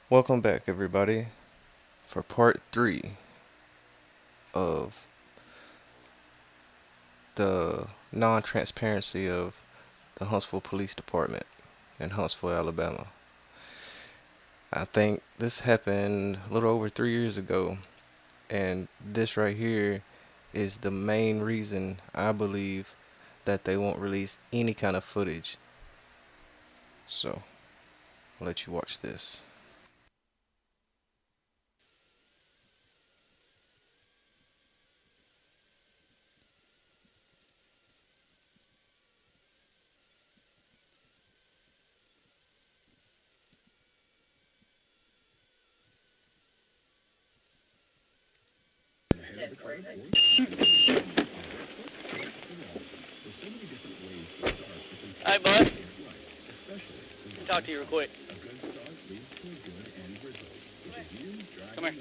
Welcome back, everybody, for part 3 of the non-transparency of the Huntsville Police Department in Huntsville, Alabama. I think this happened a little over 3 years ago, and this right here is the main reason I believe that they won't release any kind of footage. So, I'll let you watch this. Hi, bud. Talk to you real quick. Come here.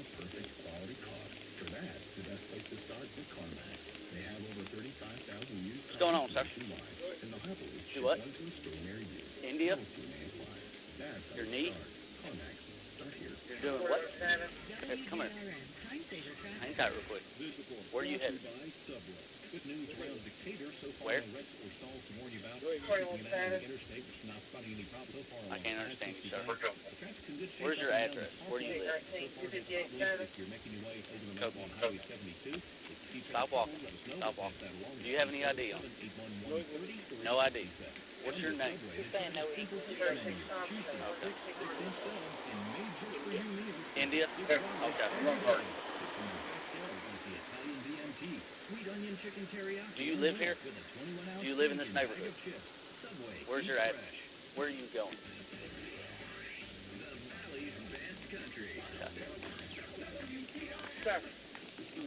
What's going on, sir? You what? India? Your knee? You're doing what? Hey, come here. Hang tight real quick. Where are you headed? Where? I can't understand you, sir. Where's your address? Where do you live? Stop walking. Stop walking. Do you have any ID on? No ID. What's your name? Okay. India? Okay. Do you live here? Do you live in this neighborhood? Where's your address? Where are you going?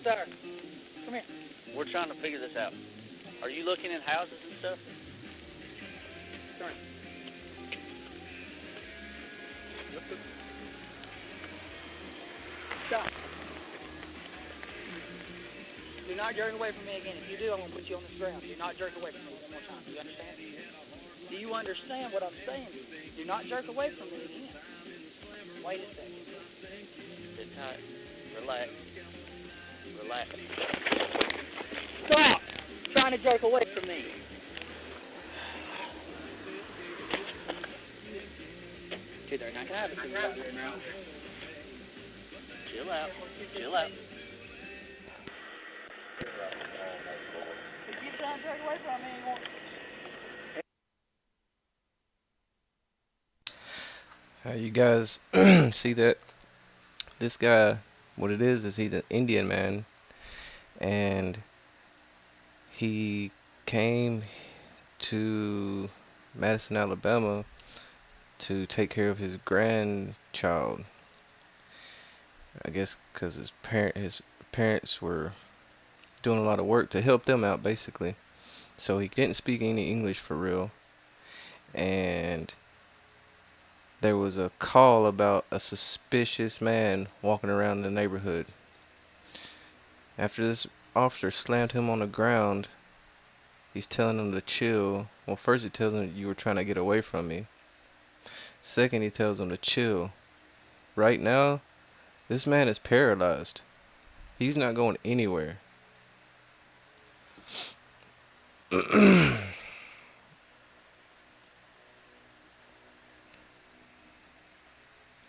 Sir, come here. We're trying to figure this out. Are you looking at houses and stuff? Turn. Stop. Do not jerk away from me again. If you do, I'm going to put you on this ground. Do not jerk away from me one more time. Do you understand? Do you understand what I'm saying? Do not jerk away from me again. Wait a second. Sit tight. Relax. Relax. Stop trying to jerk away from me. Okay, they're not going to have it for you out here now. Chill out. Chill out. If you try to jerk away from me, you won't. You guys see that? This guy, what it is he's an Indian man, and he came to Madison, Alabama to take care of his grandchild. I guess because his parents were doing a lot of work to help them out, basically. So he didn't speak any English for real, and there was a call about a suspicious man walking around the neighborhood. After this officer slammed him on the ground, he's telling him to chill. Well, first he tells him you were trying to get away from me. Second, he tells him to chill. Right now, this man is paralyzed. He's not going anywhere.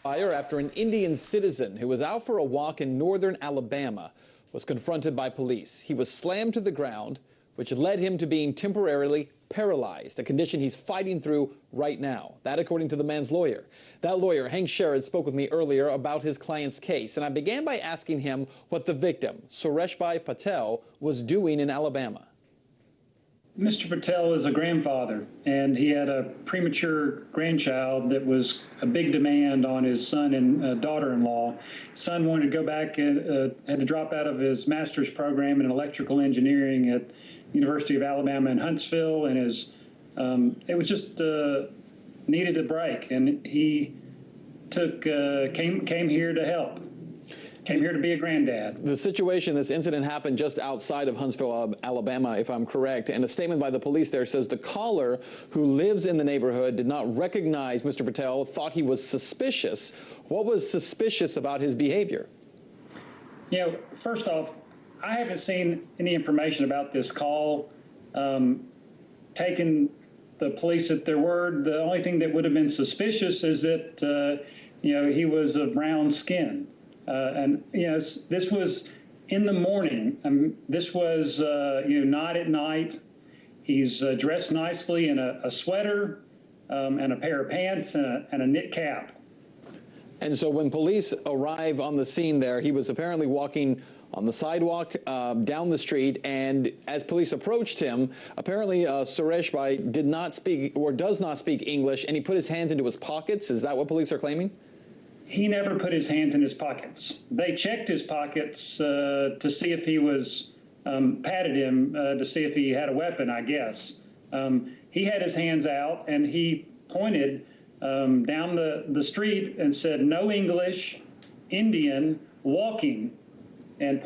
Fire after an Indian citizen who was out for a walk in northern Alabama was confronted by police. He was slammed to the ground, which led him to being temporarily paralyzed, a condition he's fighting through right now. That according to the man's lawyer. That lawyer, Hank Sherrod, spoke with me earlier about his client's case, and I began by asking him what the victim, Sureshbhai Patel, was doing in Alabama. Mr. Patel is a grandfather, and he had a premature grandchild that was a big demand on his son and daughter-in-law. Son wanted to go back and had to drop out of his master's program in electrical engineering at University of Alabama in Huntsville, and it was just needed a break, and he came here to help. Came here to be a granddad. The situation, this incident happened just outside of Huntsville, Alabama, if I'm correct. And a statement by the police there says the caller, who lives in the neighborhood, did not recognize Mr. Patel, thought he was suspicious. What was suspicious about his behavior? You know, first off, I haven't seen any information about this call. Taking the police at their word, the only thing that would have been suspicious is that, you know, he was of brown skin. And, you know, this was in the morning. This was, you know, not at night. He's dressed nicely in a sweater and a pair of pants and a knit cap. And so when police arrive on the scene there, he was apparently walking on the sidewalk down the street, and as police approached him, apparently Suresh Bhai did not speak or does not speak English, and he put his hands into his pockets. Is that what police are claiming? He never put his hands in his pockets. They checked his pockets to see if he was, patted him to see if he had a weapon, I guess. He had his hands out, and he pointed down the street and said, "No English, Indian, walking," and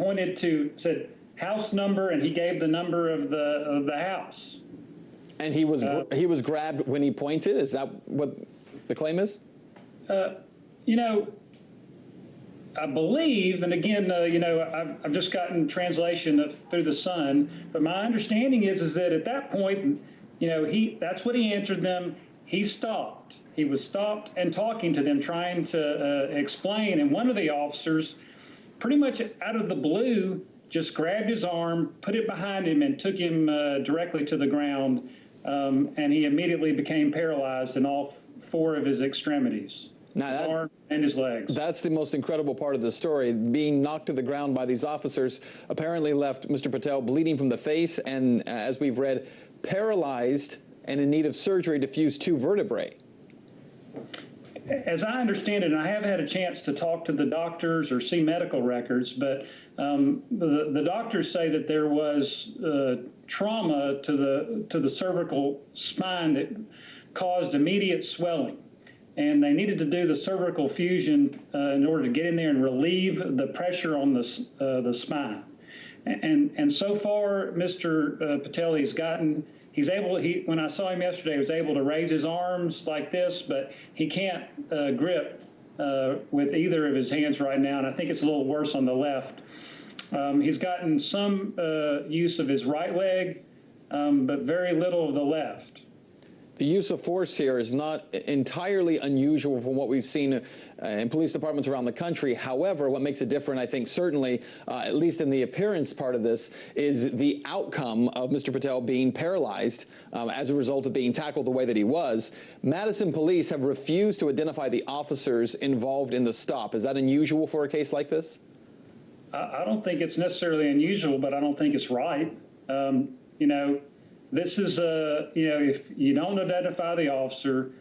said house number, and he gave the number of the house. And he was grabbed when he pointed? Is that what the claim is? You know, I believe, and again, you know, I've just gotten translation through the Sun, but my understanding is that at that point, you know, that's what he answered them. He stopped. He was stopped and talking to them, trying to explain, and one of the officers, pretty much out of the blue, just grabbed his arm, put it behind him, and took him directly to the ground, and he immediately became paralyzed in all four of his extremities. Now his arms and his legs. That's the most incredible part of the story. Being knocked to the ground by these officers apparently left Mr. Patel bleeding from the face and, as we've read, paralyzed and in need of surgery to fuse two vertebrae. As I understand it, and I haven't had a chance to talk to the doctors or see medical records, but the doctors say that there was trauma to the cervical spine that caused immediate swelling. And they needed to do the cervical fusion in order to get in there and relieve the pressure on the spine. And so far, Mr. Patel, when I saw him yesterday, he was able to raise his arms like this, but he can't grip with either of his hands right now, and I think it's a little worse on the left. He's gotten some use of his right leg, but very little of the left. The use of force here is not entirely unusual from what we've seen in police departments around the country. However, what makes it different, I think, certainly, at least in the appearance part of this, is the outcome of Mr. Patel being paralyzed as a result of being tackled the way that he was. Madison police have refused to identify the officers involved in the stop. Is that unusual for a case like this? I don't think it's necessarily unusual, but I don't think it's right. You know, this is, you know, if you don't identify the officer,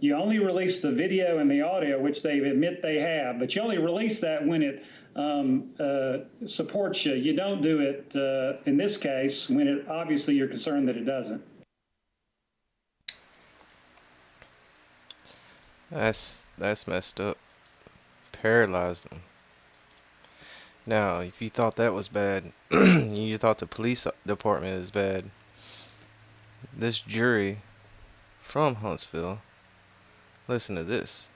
you only release the video and the audio, which they admit they have, but you only release that when it supports you. You don't do it, in this case, when obviously you're concerned that it doesn't. That's messed up. Paralyzed him. Now, if you thought that was bad, you thought the police department is bad. This jury from Huntsville, listen to this.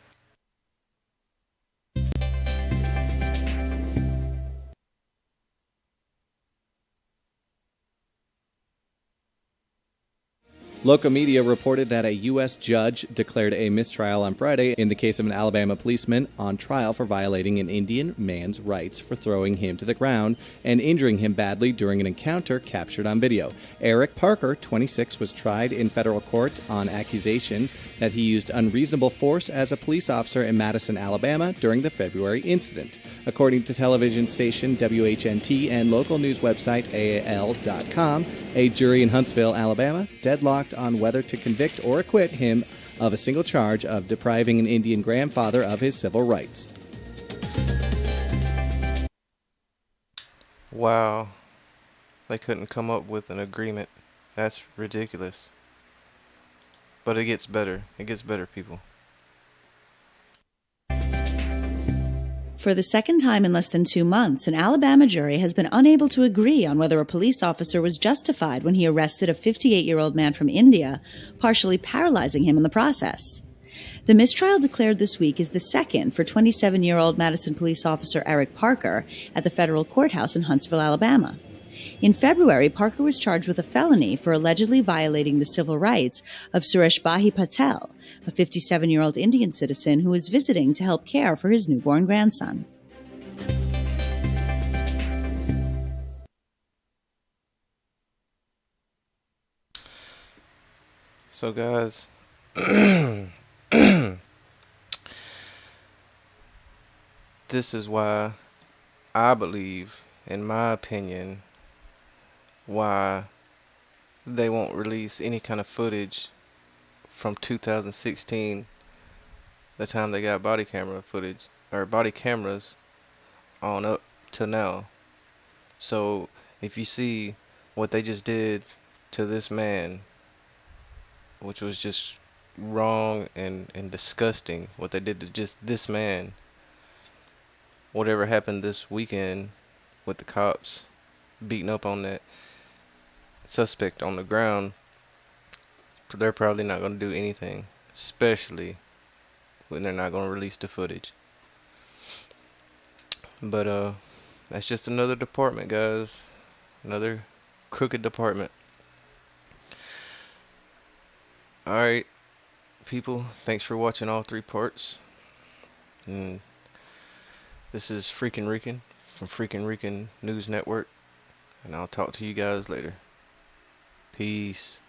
Local media reported that a U.S. judge declared a mistrial on Friday in the case of an Alabama policeman on trial for violating an Indian man's rights for throwing him to the ground and injuring him badly during an encounter captured on video. Eric Parker, 26, was tried in federal court on accusations that he used unreasonable force as a police officer in Madison, Alabama during the February incident. According to television station WHNT and local news website AAL.com, a jury in Huntsville, Alabama, deadlocked on whether to convict or acquit him of a single charge of depriving an Indian grandfather of his civil rights. Wow. They couldn't come up with an agreement. That's ridiculous. But it gets better. It gets better, people. For the second time in less than 2 months, an Alabama jury has been unable to agree on whether a police officer was justified when he arrested a 58-year-old man from India, partially paralyzing him in the process. The mistrial declared this week is the second for 27-year-old Madison police officer Eric Parker at the federal courthouse in Huntsville, Alabama. In February, Parker was charged with a felony for allegedly violating the civil rights of Suresh Patel, a 57-year-old Indian citizen who was visiting to help care for his newborn grandson. So guys, this is why I believe, in my opinion, why they won't release any kind of footage from 2016, the time they got body camera footage, or body cameras, on up till now. So if you see what they just did to this man, which was just wrong and disgusting, what they did to just this man, whatever happened this weekend with the cops beating up on that suspect on the ground, they're probably not going to do anything, especially when they're not going to release the footage. But that's just another department, guys. Another crooked department. Alright, people, thanks for watching all 3 parts. And this is Freakin' Rican from Freakin' Rican News Network. And I'll talk to you guys later. Peace.